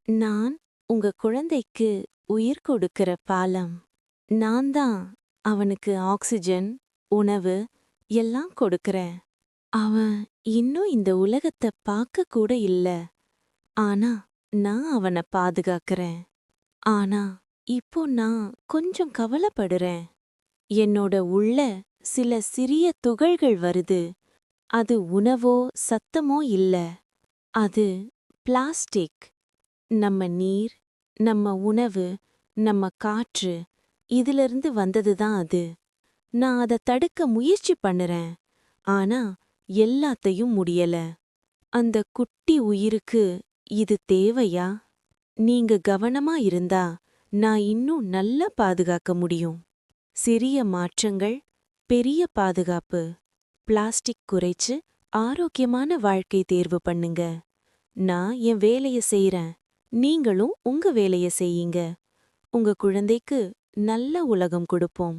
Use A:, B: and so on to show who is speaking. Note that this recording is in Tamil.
A: நான் உங்க குழந்தைக்கு உயிர் கொடுக்கிற பாலம். நான் தான் அவனுக்கு ஆக்ஸிஜன், உணவு எல்லாம் கொடுக்கறேன். அவன் இன்னும் இந்த உலகத்த பார்க்க கூட இல்ல. ஆனா நான் அவன பாதுகாக்கறேன். ஆனா இப்போ நான் கொஞ்சம் கவலைப்படுறேன். என்னோட உள்ள சில சிறிய துகள்கள் வருது. அது உணவோ சத்தமோ இல்ல. அது பிளாஸ்டிக். நம்ம நீர், நம்ம உணவு, நம்ம காற்று இதிலிருந்து வந்ததுதான் அது. நான் அத தடுக்க முயற்சி பண்ணுறேன். ஆனா எல்லாத்தையும் முடியல. அந்த குட்டி உயிருக்கு இது தேவையா? நீங்க கவனமா இருந்தா நான் இன்னும் நல்லா பாதுகாக்க முடியும். சிறிய மாற்றங்கள், பெரிய பாதுகாப்பு. பிளாஸ்டிக் குறைச்சு ஆரோக்கியமான வாழ்க்கை தேர்வு பண்ணுங்க. நான் என் வேலைய செய்றேன். நீங்களும் உங்க வேலைய செய்யுங்க. உங்க குழந்தைக்கு நல்ல உலகம் கொடுப்போம்.